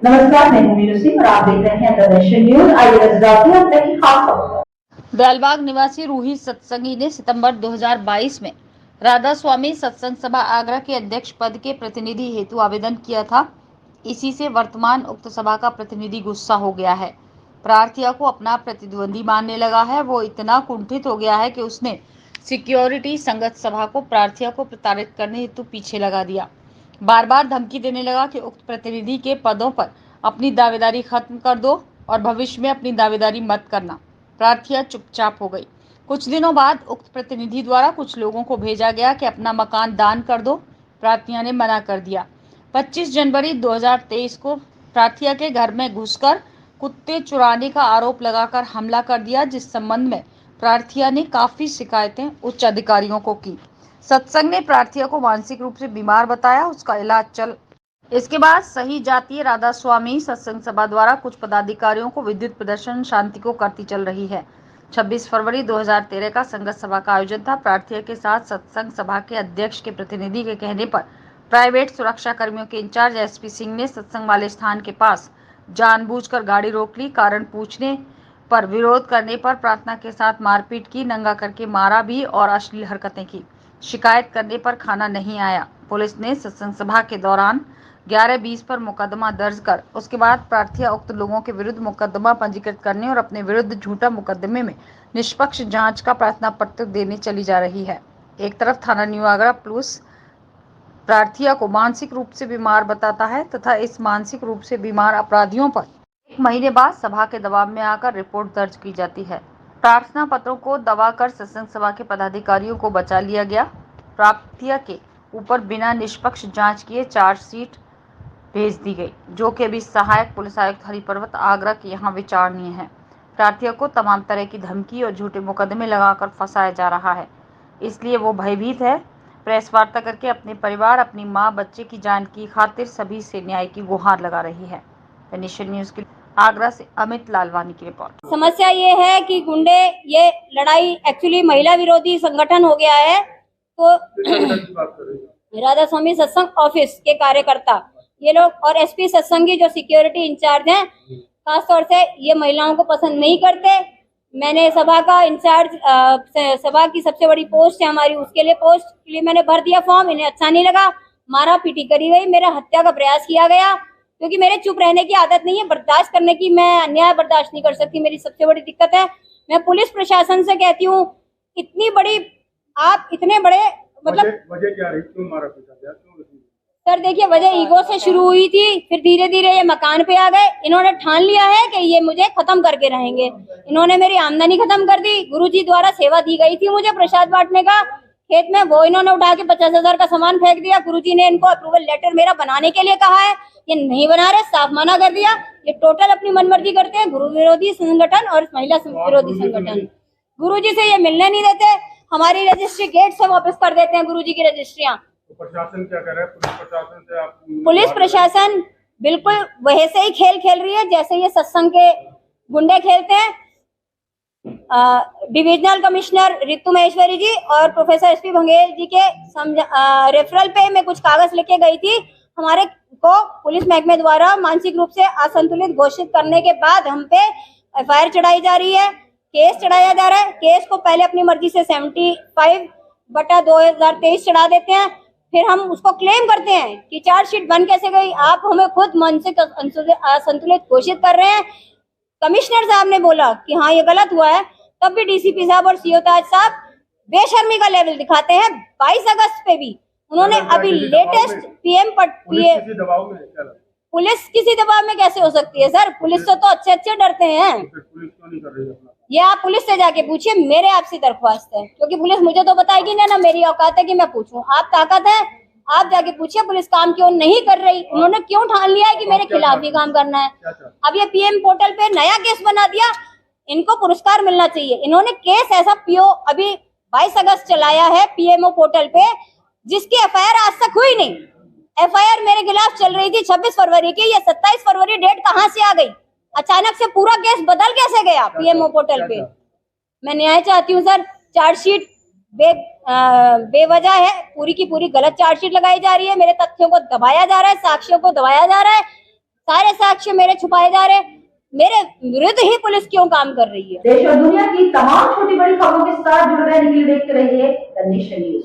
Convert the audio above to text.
नमस्कार, मैं हूं मीनू सिंह और आप देख रहे हैं द नेशन न्यूज। आइए नजर डालते हैं अब तक की खास खबरों। दयालबाग निवासी रूही सत्संगी ने सितंबर 2022 में राधा स्वामी सत्संग सभा आगरा के अध्यक्ष पद के प्रतिनिधि हेतु आवेदन किया था। इसी से वर्तमान उक्त सभा का प्रतिनिधि गुस्सा हो गया है, प्रार्थिया को अपना प्रतिद्वंदी मानने लगा है। वो इतना कुंठित हो गया है कि उसने सिक्योरिटी संगत सभा को प्रार्थिया को प्रताड़ित करने हेतु पीछे लगा दिया। बार बार धमकी देने लगा कि उक्त प्रतिनिधि के पदों पर अपनी दावेदारी खत्म कर दो और भविष्य में अपनी दावेदारी मत करना। प्रार्थिया चुपचाप हो गई। कुछ दिनों बाद उक्त प्रतिनिधि द्वारा कुछ लोगों को भेजा गया कि अपना मकान दान कर दो। प्रार्थिया ने मना कर दिया। 25 जनवरी 2023 को प्रार्थिया के घर में घुसकर कुत्ते चुराने का आरोप लगाकर हमला कर दिया, जिस संबंध में प्रार्थिया ने काफी शिकायतें उच्च अधिकारियों को की। सत्संग ने प्रार्थिया को मानसिक रूप से बीमार बताया। उसका इलाज चल इसके बाद सही जातीय राधा स्वामी सत्संग सभा द्वारा कुछ पदाधिकारियों को विद्युत प्रदर्शन शांति को करती चल रही है। 26 फरवरी 2013 का संगत सभा का आयोजन था। प्रार्थिया के साथ सत्संग सभा के अध्यक्ष के प्रतिनिधि के कहने पर प्राइवेट सुरक्षा कर्मियों के इंचार्ज एसपी सिंह ने सत्संग वाले स्थान के पास जानबूझकर गाड़ी रोक ली। कारण पूछने पर विरोध करने पर प्रार्थना के साथ मारपीट की, नंगा करके मारा भी और अश्लील हरकतें की। शिकायत करने पर खाना नहीं आया। पुलिस ने सत्संग सभा के दौरान 11-20 पर मुकदमा दर्ज कर उसके बाद प्रार्थिया उक्त लोगों के विरुद्ध मुकदमा पंजीकृत करने और अपने विरुद्ध झूठा मुकदमे में निष्पक्ष जांच का प्रार्थना पत्र देने चली जा रही है। एक तरफ थाना न्यू आगरा पुलिस प्रार्थिया को मानसिक रूप से बीमार बताता है तथा इस मानसिक रूप से बीमार अपराधियों पर 1 महीने बाद सभा के दबाव में आकर रिपोर्ट दर्ज की जाती है। प्रार्थना पत्रों को दबाकर सत्संग सभा के पदाधिकारियों को बचा लिया गया। प्रार्थिया के ऊपर बिना निष्पक्ष जांच किए चार्जशीट भेज दी गई, जो कि अभी सहायक पुलिस आयुक्त हरिपर्वत आगरा के यहाँ विचारणीय है। प्रार्थिया को तमाम तरह की धमकी और झूठे मुकदमे लगाकर फंसाया जा रहा है, इसलिए वो भयभीत है। प्रेस वार्ता करके अपने परिवार, अपनी मां, बच्चे की जान की खातिर सभी से न्याय की गुहार लगा रही है। द नेशन न्यूज के आगरा से अमित लालवानी की रिपोर्ट। समस्या ये है कि गुंडे, ये लड़ाई एक्चुअली महिला विरोधी संगठन हो गया है। तो राधा स्वामी सत्संग ऑफिस के कार्यकर्ता ये लोग और एसपी सत्संगी जो सिक्योरिटी इंचार्ज हैं, खासतौर से ये महिलाओं को पसंद नहीं करते। मैंने सभा का इंचार्ज, सभा की सबसे बड़ी पोस्ट है हमारी, उसके लिए पोस्ट के लिए मैंने भर दिया फॉर्म। इन्हें अच्छा नहीं लगा, मारा पीटी करी गई, मेरा हत्या का प्रयास किया गया, क्योंकि मेरे चुप रहने की आदत नहीं है, बर्दाश्त करने की। मैं अन्याय बर्दाश्त नहीं कर सकती, मेरी सबसे बड़ी दिक्कत है। मैं पुलिस प्रशासन से कहती हूँ, इतनी बड़ी आप इतने बड़े मतलब वजह क्या रही, क्यों मारा पीटा गया, क्यों? सर देखिए, वजह ईगो से शुरू हुई थी, फिर धीरे धीरे ये मकान पे आ गए। इन्होंने ठान लिया है कि ये मुझे खत्म करके रहेंगे। इन्होंने मेरी आमदनी खत्म कर दी। गुरुजी द्वारा सेवा दी गई थी मुझे प्रसाद बांटने का खेत में, वो इन्होंने उठा के 50,000 का सामान फेंक दिया। गुरुजी ने इनको अप्रूवल लेटर मेरा बनाने के लिए कहा है, ये नहीं बना रहे, साफ मना कर दिया। ये टोटल अपनी मनमर्जी करते हैं, गुरु विरोधी संगठन और महिला विरोधी संगठन। गुरुजी से ये मिलने नहीं देते, हमारी रजिस्ट्री गेट से वापस कर देते हैं गुरुजी की रजिस्ट्रियां। प्रशासन क्या कर रहा है? पुलिस प्रशासन से आप? पुलिस प्रशासन बिल्कुल वैसे ही खेल खेल रही है जैसे ये सत्संग के गुंडे खेलते हैं। डिविजनल कमिश्नर रितु महेश्वरी जी और प्रोफेसर एसपी बंगेल जी के रेफरल पे मैं कुछ कागज लेके गई थी। हमारे को पुलिस महकमे द्वारा मानसिक रूप से असंतुलित घोषित करने के बाद हम पे एफआईआर चढ़ाई जा रही है, केस चढ़ाया जा रहा है। केस को पहले अपनी मर्जी से 75/2023 चढ़ा देते हैं, फिर हम उसको क्लेम करते हैं कि चार्जशीट बन कैसे गई। आप हमें खुद मानसिक असंतुलित घोषित कर रहे हैं। कमिश्नर साहब ने बोला कि हाँ ये गलत हुआ है, तब भी डीसीपी साहब और सीओ ताज साहब बेशर्मी का लेवल दिखाते हैं। 22 अगस्त पे भी उन्होंने अभी लेटेस्ट पीएम पुलिस किसी दबाव में कैसे हो सकती है सर? पुलिस से तो अच्छे डरते हैं। पुलिस क्यों नहीं कर रही है? ये आप पुलिस से जाके पूछिए, मेरे आपसे दरख्वास्त है, क्योंकि पुलिस मुझे तो बताएगी ना मेरी औकात है कि मैं पूछूं। आप ताकत है, आप जाके पूछिए पुलिस काम क्यों नहीं कर रही। उन्होंने क्यों ठान लिया है कि मेरे खिलाफ ही काम करना है। अब ये पीएम पोर्टल पे नया केस बना दिया, इनको पुरस्कार मिलना चाहिए। इन्होंने केस ऐसा पीओ अभी 22 अगस्त चलाया है पीएमओ पोर्टल पे, जिसकी एफआईआर आज तक हुई नहीं। एफआईआर मेरे खिलाफ चल रही थी 26 फरवरी की, ये 27 फरवरी डेट कहाँ से आ गई? अचानक से पूरा केस बदल कैसे गया पीएमओ पोर्टल पे? मैं न्याय चाहती हूँ सर। चार्जशीट बेवजह है, पूरी की पूरी गलत चार्जशीट लगाई जा रही है। मेरे तथ्यों को दबाया जा रहा है, साक्ष्यों को दबाया जा रहा है। सारे साक्ष्य मेरे छुपाए जा रहे, मेरे विरुद्ध ही पुलिस क्यों काम कर रही है। देश और दुनिया की तमाम छोटी बड़ी खबरों के साथ जुड़ रहने के लिए देखते रहिए द नेशन न्यूज।